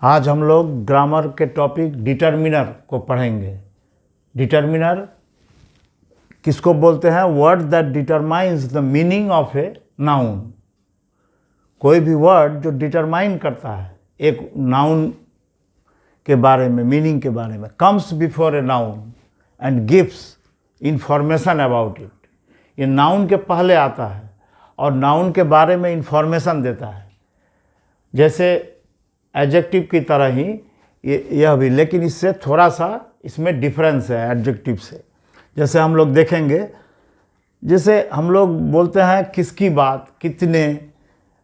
आज हम लोग ग्रामर के टॉपिक डिटरमिनर को पढ़ेंगे। डिटरमिनर किसको बोलते हैं? Word that determines the meaning of a noun. कोई भी वर्ड जो डिटरमाइन करता है एक नाउन के बारे में, मीनिंग के बारे में, comes before a noun and gives information about it. ये नाउन के पहले आता है और नाउन के बारे में इंफॉर्मेशन देता है, जैसे एडजेक्टिव की तरह ही यह भी, लेकिन इससे थोड़ा सा इसमें डिफरेंस है एडजेक्टिव से। जैसे हम लोग देखेंगे, जैसे हम लोग बोलते हैं किसकी बात, कितने,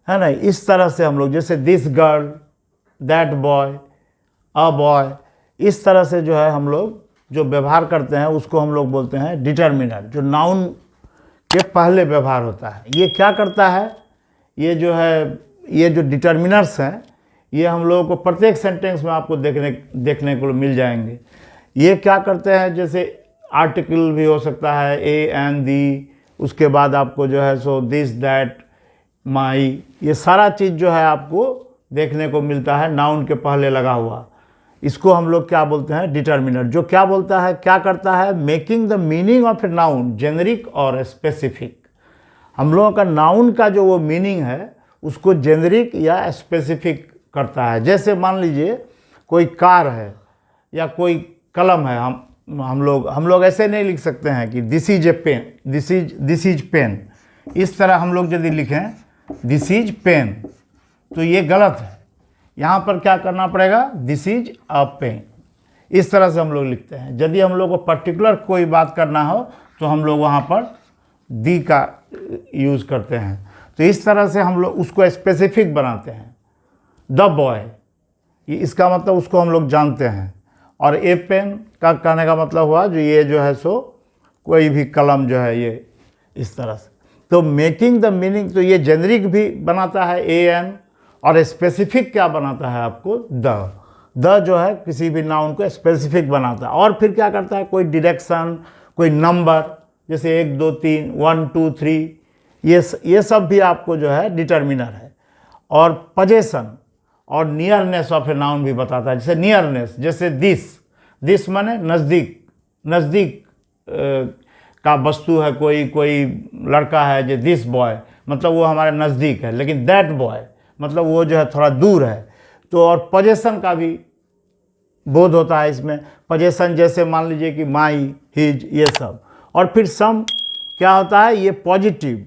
है ना, इस तरह से हम लोग, जैसे this girl, that boy, a boy, इस तरह से जो है हम लोग जो व्यवहार करते हैं उसको हम लोग बोलते हैं डिटरमिनर, जो नाउन के पहले व्यवहार होता है। ये क्या करता है? ये जो है, ये जो डिटरमिनर्स हैं ये हम लोगों को प्रत्येक सेंटेंस में आपको देखने को मिल जाएंगे। ये क्या करते हैं? जैसे आर्टिकल भी हो सकता है, ए एंड दी, उसके बाद आपको जो है सो दिस दैट माई, ये सारा चीज़ जो है आपको देखने को मिलता है नाउन के पहले लगा हुआ। इसको हम लोग क्या बोलते हैं? डिटरमिनर। जो क्या बोलता है, क्या करता है? Making the meaning of a noun generic और स्पेसिफिक। हम लोगों का नाउन का जो वो मीनिंग है उसको जेनरिक या स्पेसिफिक करता है। जैसे मान लीजिए कोई कार है या कोई कलम है, हम लोग ऐसे नहीं लिख सकते हैं कि this is a pen, this is pen. इस तरह हम लोग यदि लिखें दिस इज पेन तो ये गलत है। यहाँ पर क्या करना पड़ेगा? This is a pen. इस तरह से हम लोग लिखते हैं। यदि हम लोग को पर्टिकुलर कोई बात करना हो तो हम लोग वहाँ पर दी का यूज़ करते हैं। तो इस तरह से हम लोग उसको स्पेसिफिक बनाते हैं। द बॉय, ये इसका मतलब उसको हम लोग जानते हैं। और ए पेन का कहने का मतलब हुआ जो ये जो है सो कोई भी कलम जो है, ये इस तरह से। तो मेकिंग द मीनिंग, तो ये जेनरिक भी बनाता है ए एन, और स्पेसिफिक क्या बनाता है आपको? द जो है किसी भी नाउन को स्पेसिफिक बनाता है। और फिर क्या करता है? कोई डायरेक्शन, कोई नंबर, जैसे 1 2 3, 1 2 3, ये सब भी आपको जो है डिटरमिनर है। और पोजीशन और नियरनेस ऑफ ए नाउन भी बताता है। जैसे नियरनेस, जैसे दिस माने नज़दीक, नज़दीक का वस्तु है। कोई लड़का है जो दिस बॉय, मतलब वो हमारे नज़दीक है। लेकिन दैट बॉय मतलब वो जो है थोड़ा दूर है। तो और पोजीशन का भी बोध होता है इसमें। पोजीशन जैसे मान लीजिए कि माई, हिज, ये सब। और फिर सम क्या होता है? ये पॉजिटिव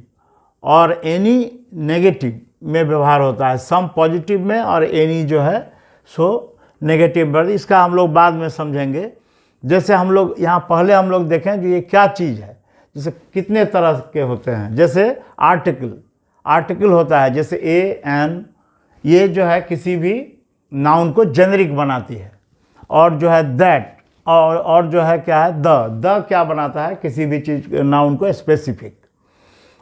और एनी नेगेटिव में व्यवहार होता है। सम पॉजिटिव में और एनी जो है सो नेगेटिव में। इसका हम लोग बाद में समझेंगे। जैसे हम लोग यहाँ पहले हम लोग देखें कि ये क्या चीज़ है। जैसे कितने तरह के होते हैं। जैसे आर्टिकल होता है, जैसे ए एन, ये जो है किसी भी नाउन को जेनरिक बनाती है। और जो है दैट, और जो है क्या है? द क्या बनाता है? किसी भी चीज़ नाउन को स्पेसिफिक।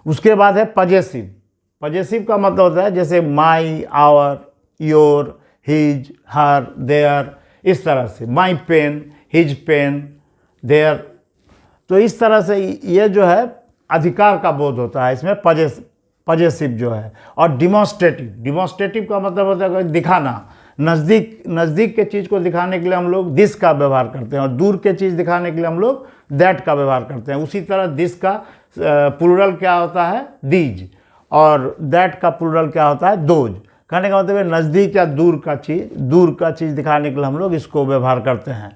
उसके बाद है पजेसिव। पजेसिव का मतलब होता है जैसे my, our, your, his, her, their, इस तरह से। My pen, his pen, their. तो इस तरह से ये जो है अधिकार का बोध होता है इसमें, पजेसिव जो है। और डिमॉन्स्ट्रेटिव का मतलब होता है दिखाना। नज़दीक के चीज़ को दिखाने के लिए हम लोग दिस का व्यवहार करते हैं, और दूर के चीज़ दिखाने के लिए हम लोग दैट का व्यवहार करते हैं। उसी तरह दिस का प्लूरल क्या होता है? दीज। और दैट का प्लूरल क्या होता है? दोज। कहने का मतलब है नज़दीक या दूर का चीज़ दिखाने के लिए हम लोग इसको व्यवहार करते हैं।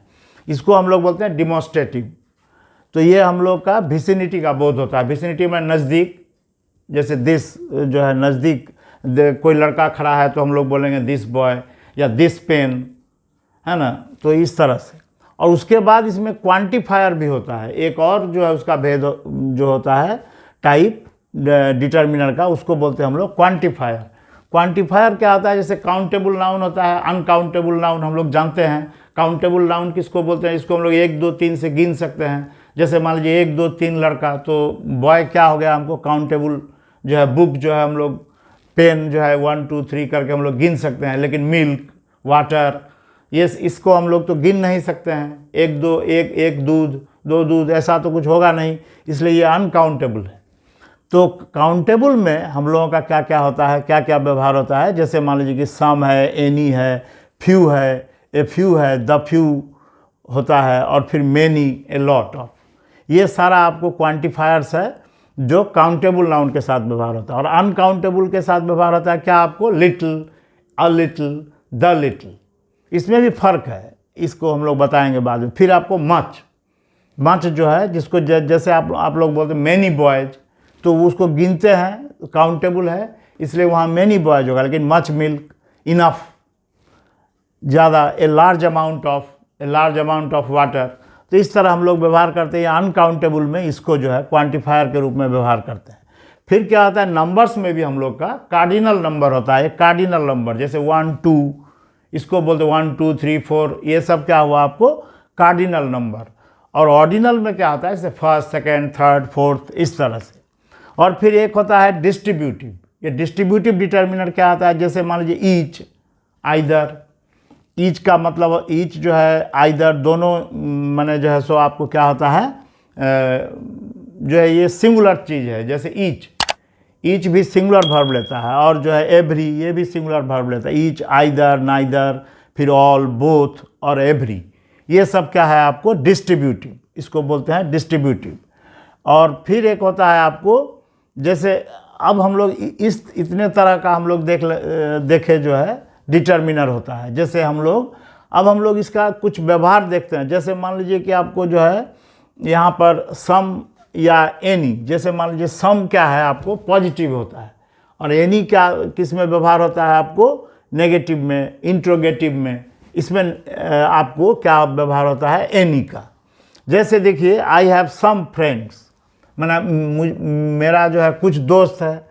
इसको हम लोग बोलते हैं डिमॉन्स्ट्रेटिव। तो ये हम लोग का विसिनिटी का बोध होता है। विसिनिटी में नज़दीक, जैसे दिस जो है नज़दीक, कोई लड़का खड़ा है तो हम लोग बोलेंगे दिस बॉय या दिस पेन, है ना। तो इस तरह से। और उसके बाद इसमें क्वांटिफायर भी होता है। एक और जो है उसका भेद जो होता है टाइप डिटरमिनर का, उसको बोलते हैं हम लोग क्वांटिफायर। क्वांटिफायर क्या होता है? जैसे काउंटेबल नाउन होता है, अनकाउंटेबल नाउन हम लोग जानते हैं। काउंटेबल नाउन किसको बोलते हैं? इसको हम लोग 1 2 3 से गिन सकते हैं। जैसे मान लीजिए 1 2 3 लड़का, तो बॉय क्या हो गया? हमको काउंटेबल जो है। बुक जो है हम लोग, पेन जो है 1 2 3 करके हम लोग गिन सकते हैं। लेकिन मिल्क, वाटर, ये इसको हम लोग तो गिन नहीं सकते हैं। 1 2, एक दूध, 2 दूध, ऐसा तो कुछ होगा नहीं, इसलिए ये अनकाउंटेबल है। तो काउंटेबल में हम लोगों का क्या क्या होता है, क्या क्या व्यवहार होता है? जैसे मान लीजिए कि सम है, एनी है, फ्यू है, ए फ्यू है, द फ्यू होता है, और फिर मेनी, ए लॉट ऑफ। ये सारा आपको क्वांटिफायर्स है जो काउंटेबल नाउन के साथ व्यवहार होता है। और अनकाउंटेबल के साथ व्यवहार होता है क्या आपको? Little, a little, the little. इसमें भी फ़र्क है, इसको हम लोग बताएंगे बाद में। फिर आपको मच, मच जो है जिसको जैसे आप लोग बोलते हैं मैनी बॉयज, तो उसको गिनते हैं, काउंटेबल है, इसलिए वहाँ मैनी बॉयज होगा। लेकिन मच मिल्क, इनफ, ज़्यादा, a large amount of water. तो इस तरह हम लोग व्यवहार करते हैं। अनकाउंटेबल में इसको जो है क्वांटिफायर के रूप में व्यवहार करते हैं। फिर क्या होता है, नंबर्स में भी हम लोग का कार्डिनल नंबर होता है। कार्डिनल नंबर जैसे 1 2, इसको बोलते 1 2 3 4, ये सब क्या हुआ आपको? Cardinal number. और ऑर्डिनल में क्या होता है, जैसे फर्स्ट, सेकेंड, थर्ड, फोर्थ, इस तरह से। और फिर एक होता है डिस्ट्रीब्यूटिव। ये डिस्ट्रीब्यूटिव डिटर्मिनर क्या होता है, जैसे मान लीजिए ईच, आइदर। ईच का मतलब, ईच जो है आइदर, दोनों माने जो है सो आपको क्या होता है, जो है ये सिंगुलर चीज़ है। जैसे ईच, ईच भी सिंगुलर वर्ब लेता है। और जो है एवरी, ये भी सिंगुलर वर्ब लेता है। ईच, आइदर, नाइदर, फिर ऑल, बोथ और एवरी, ये सब क्या है आपको? डिस्ट्रीब्यूटिव, इसको बोलते हैं डिस्ट्रीब्यूटिव। और फिर एक होता है आपको, जैसे अब हम लोग इस इतने तरह का हम लोग देखे जो है डिटर्मिनर होता है। जैसे हम लोग इसका कुछ व्यवहार देखते हैं। जैसे मान लीजिए कि आपको जो है यहाँ पर सम या एनी, जैसे मान लीजिए सम क्या है आपको? पॉजिटिव होता है। और एनी क्या किस में व्यवहार होता है आपको? नेगेटिव में, इंट्रोगेटिव में। इसमें आपको क्या व्यवहार होता है? एनी का। जैसे देखिए, आई हैव सम फ्रेंड्स, मेरा जो है कुछ दोस्त है।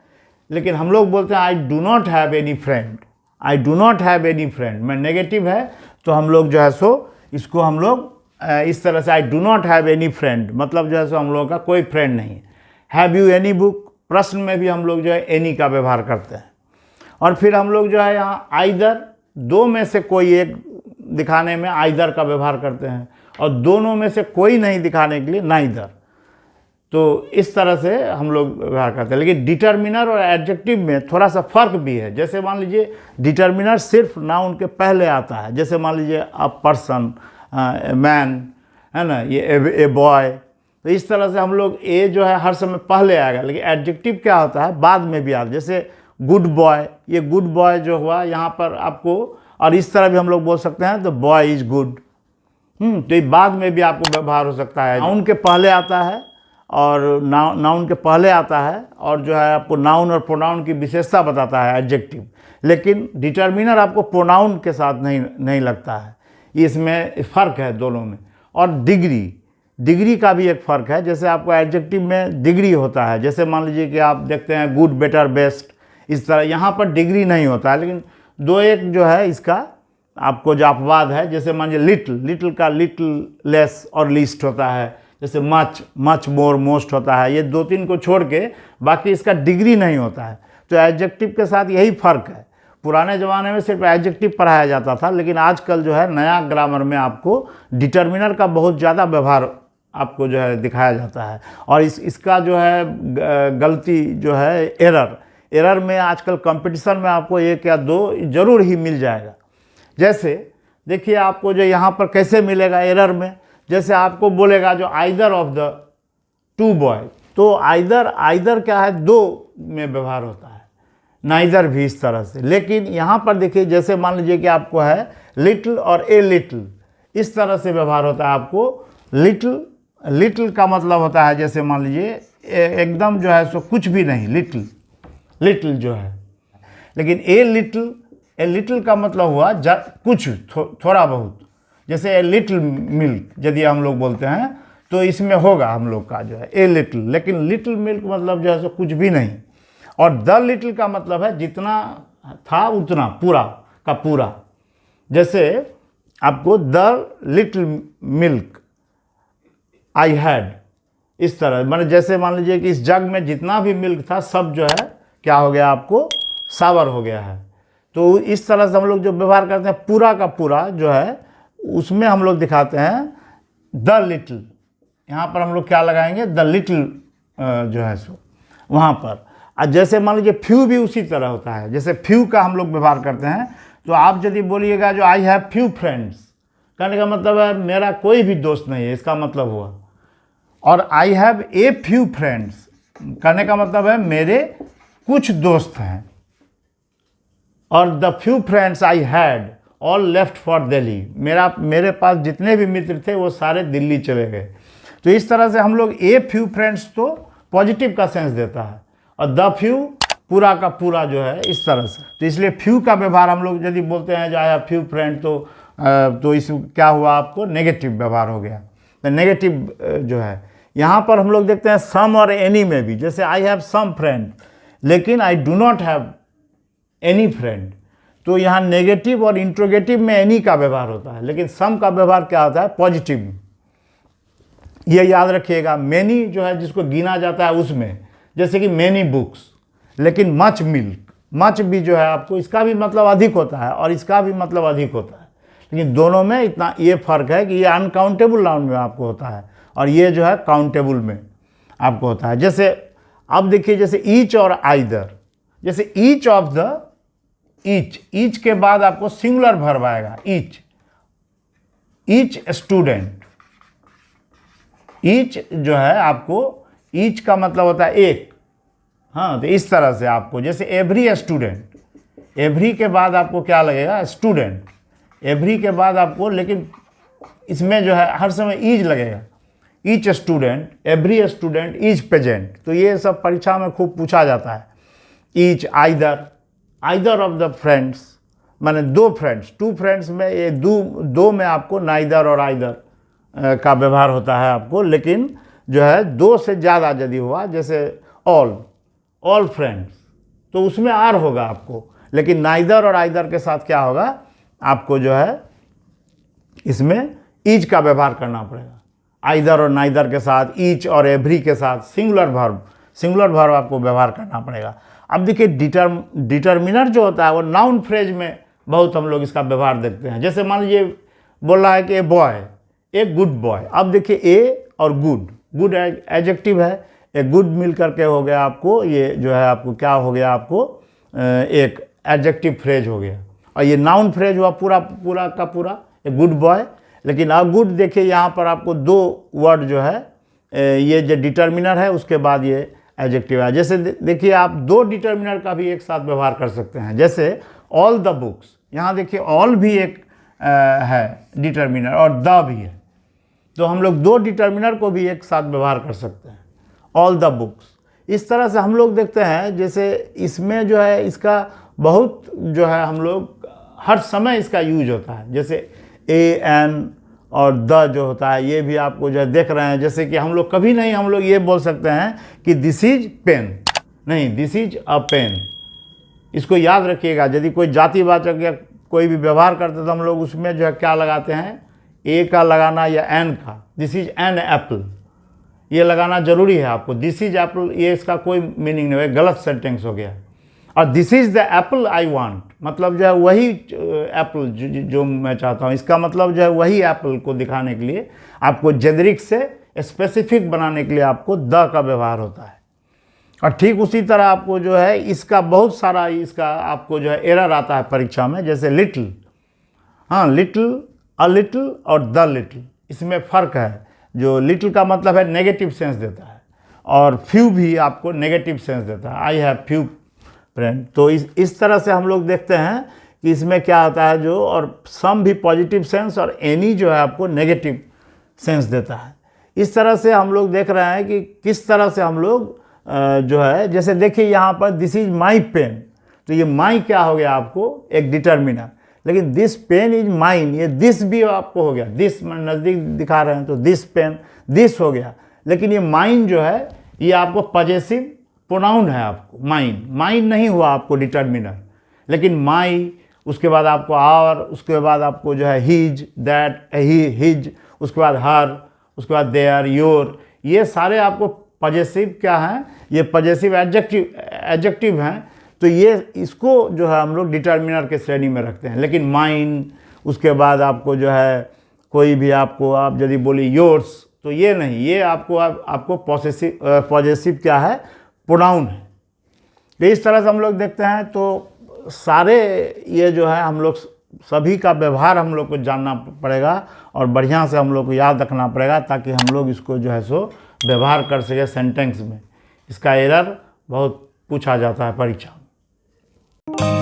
लेकिन हम लोग बोलते हैं I do not have any friend, I do not have any friend. मैं नेगेटिव है तो हम लोग जो है सो इसको हम लोग इस तरह से, I do not have any friend, मतलब जो है सो हम लोगों का कोई फ्रेंड नहीं है। हैव यू एनी बुक, प्रश्न में भी हम लोग जो है एनी का व्यवहार करते हैं। और फिर हम लोग जो है यहाँ आइदर, दो में से कोई एक दिखाने में आइदर का व्यवहार करते हैं। और दोनों में से कोई नहीं दिखाने के लिए नाइदर। तो इस तरह से हम लोग व्यवहार करते हैं। लेकिन डिटर्मिनर और एडजेक्टिव में थोड़ा सा फर्क भी है। जैसे मान लीजिए डिटर्मिनर सिर्फ नाउन के पहले आता है। जैसे मान लीजिए अ पर्सन, मैन, है ना, ये ए बॉय। तो इस तरह से हम लोग ए जो है हर समय पहले आएगा। लेकिन एडजेक्टिव क्या होता है? बाद में भी आता है। जैसे गुड बॉय, ये गुड बॉय जो हुआ यहाँ पर आपको, और इस तरह भी हम लोग बोल सकते हैं द बॉय इज गुड। तो ये बाद में भी आपको व्यवहार हो सकता है। नाउन के पहले आता है, और नाउन के पहले आता है, और जो है आपको नाउन और प्रोनाउन की विशेषता बताता है एडजेक्टिव। लेकिन डिटर्मिनर आपको प्रोनाउन के साथ नहीं लगता है। इसमें फ़र्क है दोनों में। और डिग्री का भी एक फ़र्क है। जैसे आपको एडजेक्टिव में डिग्री होता है। जैसे मान लीजिए कि आप देखते हैं गुड, बेटर, बेस्ट, इस तरह यहाँ पर डिग्री नहीं होता है। लेकिन दो एक जो है इसका आपको जो अपवाद है, जैसे मान लीजिए लिटिल का लिटिल, लेस और लीस्ट होता है। जैसे मच मोर, मोस्ट होता है। ये 2-3 को छोड़ के बाकी इसका डिग्री नहीं होता है। तो एडजेक्टिव के साथ यही फ़र्क है। पुराने ज़माने में सिर्फ एडजेक्टिव पढ़ाया जाता था, लेकिन आजकल जो है नया ग्रामर में आपको डिटर्मिनर का बहुत ज़्यादा व्यवहार आपको जो है दिखाया जाता है। और इसका जो है गलती जो है एरर में आजकल कंपटीशन में आपको 1 या 2 ज़रूर ही मिल जाएगा। जैसे देखिए आपको जो यहाँ पर कैसे मिलेगा एरर में, जैसे आपको बोलेगा जो आइदर ऑफ द 2 बॉय, तो आइदर क्या है? 2 में व्यवहार होता है। नाइदर भी इस तरह से। लेकिन यहाँ पर देखिए, जैसे मान लीजिए कि आपको है लिटिल और ए लिटिल, इस तरह से व्यवहार होता है आपको। लिटिल का मतलब होता है, जैसे मान लीजिए एकदम जो है सो कुछ भी नहीं, लिटिल जो है। लेकिन ए लिटिल का मतलब हुआ कुछ, थोड़ा बहुत। जैसे ए लिटिल मिल्क यदि हम लोग बोलते हैं तो इसमें होगा हम लोग का जो है ए लिटिल। लेकिन लिटिल मिल्क मतलब जो है सो कुछ भी नहीं। और द लिटिल का मतलब है जितना था उतना, पूरा का पूरा। जैसे आपको the little milk I had, इस तरह, माने जैसे मान लीजिए कि इस जग में जितना भी मिल्क था सब जो है क्या हो गया, आपको सावर हो गया है। तो इस तरह से हम लोग जो व्यवहार करते हैं पूरा का पूरा जो है, उसमें हम लोग दिखाते हैं द लिटिल। यहाँ पर हम लोग क्या लगाएंगे? द लिटिल जो है सो वहाँ पर। जैसे मान लीजिए फ्यू भी उसी तरह होता है। जैसे फ्यू का हम लोग व्यवहार करते हैं तो आप यदि बोलिएगा जो आई हैव फ्यू फ्रेंड्स, कहने का मतलब है मेरा कोई भी दोस्त नहीं है, इसका मतलब हुआ। और I have a few friends कहने का मतलब है मेरे कुछ दोस्त हैं। और the few friends I had all left for Delhi, मेरे पास जितने भी मित्र थे वो सारे दिल्ली चले गए। तो इस तरह से हम लोग ए फ्यू फ्रेंड्स तो पॉजिटिव का सेंस देता है, और द फ्यू पूरा का पूरा जो है इस तरह से। तो इसलिए फ्यू का व्यवहार हम लोग यदि बोलते हैं जो आई हैव फ्यू फ्रेंड, तो इस क्या हुआ, आपको नेगेटिव व्यवहार हो गया। तो नेगेटिव जो है यहाँ पर हम लोग देखते हैं सम और एनी में भी, जैसे आई हैव सम फ्रेंड लेकिन I do not have any friend, तो यहाँ नेगेटिव और इंट्रोगेटिव में एनी का व्यवहार होता है, लेकिन सम का व्यवहार क्या होता है, पॉजिटिव। ये याद रखिएगा। मैनी जो है जिसको गिना जाता है उसमें, जैसे कि मैनी बुक्स, लेकिन मच मिल्क, मच भी जो है आपको इसका भी मतलब अधिक होता है और इसका भी मतलब अधिक होता है, लेकिन दोनों में इतना ये फ़र्क है कि ये अनकाउंटेबल नाउन में आपको होता है और ये जो है काउंटेबल में आपको होता है। जैसे अब देखिए, जैसे ईच और आइदर, जैसे ईच ऑफ द, ईच के बाद आपको सिंगुलर वर्ब आएगा, ईच स्टूडेंट। ईच जो है आपको, ईच का मतलब होता है एक, हाँ, तो इस तरह से आपको, जैसे एवरी स्टूडेंट, एवरी के बाद आपको क्या लगेगा, स्टूडेंट, एवरी के बाद आपको, लेकिन इसमें जो है हर समय ईज लगेगा। Each student, every student is present, तो ये सब परीक्षा में खूब पूछा जाता है। Each, either, either of the friends, माने दो फ्रेंड्स, टू फ्रेंड्स में ये दो में आपको नाइदर और आइदर का व्यवहार होता है आपको, लेकिन जो है दो से ज़्यादा यदि हुआ, जैसे ऑल फ्रेंड्स, तो उसमें आर होगा आपको, लेकिन नाइदर और आइदर के साथ क्या होगा, आपको जो है इसमें ईच का व्यवहार करना पड़ेगा। आइदर और नाइदर के साथ, ईच और एवरी के साथ सिंगुलर वर्ब आपको व्यवहार करना पड़ेगा। अब देखिए डिटर्मिनर जो होता है वो नाउन फ्रेज में बहुत हम लोग इसका व्यवहार देखते हैं। जैसे मान लीजिए बोल रहा है कि a boy, a good boy. अब देखिए ए और गुड एडजेक्टिव है, ए गुड मिल करके हो गया आपको, ये जो है आपको क्या हो गया, आपको एक एडजेक्टिव फ्रेज हो गया, और ये नाउन फ्रेज हुआ पूरा का पूरा, ए गुड बॉय। लेकिन अब गुड देखिए यहाँ पर आपको दो वर्ड जो है, ये जो डिटर्मिनर है उसके बाद ये एडजेक्टिव है। जैसे देखिए आप दो डिटर्मिनर का भी एक साथ व्यवहार कर सकते हैं, जैसे ऑल द बुक्स, यहाँ देखिए ऑल भी एक है डिटर्मिनर और द भी है, तो हम लोग दो डिटर्मिनर को भी एक साथ व्यवहार कर सकते हैं, ऑल द बुक्स। इस तरह से हम लोग देखते हैं, जैसे इसमें जो है इसका बहुत जो है हम लोग हर समय इसका यूज होता है। जैसे ए एन और द जो होता है ये भी आपको जो है देख रहे हैं, जैसे कि हम लोग कभी नहीं हम लोग ये बोल सकते हैं कि दिस इज पेन, नहीं, दिस इज अ पेन। इसको याद रखिएगा, यदि कोई जातिवाचक या कोई भी व्यवहार करते हैं तो हम लोग उसमें जो है क्या लगाते हैं, ए का लगाना या एन का, दिस इज एन एप्पल, ये लगाना जरूरी है आपको। दिस इज एप्पल, ये इसका कोई मीनिंग नहीं है, गलत सेंटेंस हो गया। और this is the Apple I want, मतलब जो है वही एप्पल जो मैं चाहता हूँ, इसका मतलब जो है वही एप्पल को दिखाने के लिए आपको जेनरिक से स्पेसिफिक बनाने के लिए आपको द का व्यवहार होता है। और ठीक उसी तरह आपको जो है इसका बहुत सारा इसका आपको जो है एरर आता है परीक्षा में, जैसे लिटिल, हाँ, लिटिल, अ लिटिल और द लिटिल, इसमें फ़र्क है। जो लिटिल का मतलब है नेगेटिव सेंस देता है, और फ्यू भी आपको नेगेटिव सेंस देता है, आई हैव फ्यू फ्रेंड। तो इस तरह से हम लोग देखते हैं कि इसमें क्या होता है जो, और सम भी पॉजिटिव सेंस और एनी जो है आपको नेगेटिव सेंस देता है। इस तरह से हम लोग देख रहे हैं कि किस तरह से हम लोग जो है, जैसे देखिए यहाँ पर दिस इज माई पेन, तो ये माई क्या हो गया आपको, एक डिटर्मिनर, लेकिन दिस पेन इज माइन, ये दिस भी आपको हो गया, दिस नज़दीक दिखा रहे हैं तो दिस पेन, दिस हो गया, लेकिन ये माइन जो है ये आपको पजेसिव प्रोनाउन है आपको, माइन नहीं हुआ आपको डिटर्मिनर, लेकिन माई, उसके बाद आपको आवर, उसके बाद आपको जो है हिज, दैट, हिज, उसके बाद हर, उसके बाद देयर, योर, ये सारे आपको पजेसिव क्या हैं, ये पजेसिव एडजेक्टिव हैं। तो ये इसको जो है हम लोग डिटर्मिनर के श्रेणी में रखते हैं। लेकिन माइन, उसके बाद आपको जो है कोई भी आपको आप यदि बोली योर्स, तो ये नहीं, ये आपको पॉजेसिव क्या है, प्रोनाउन है। तो इस तरह से हम लोग देखते हैं। तो सारे ये जो है हम लोग सभी का व्यवहार हम लोग को जानना पड़ेगा और बढ़िया से हम लोग को याद रखना पड़ेगा, ताकि हम लोग इसको जो है सो व्यवहार कर सके सेंटेंस में। इसका एरर बहुत पूछा जाता है परीक्षा में।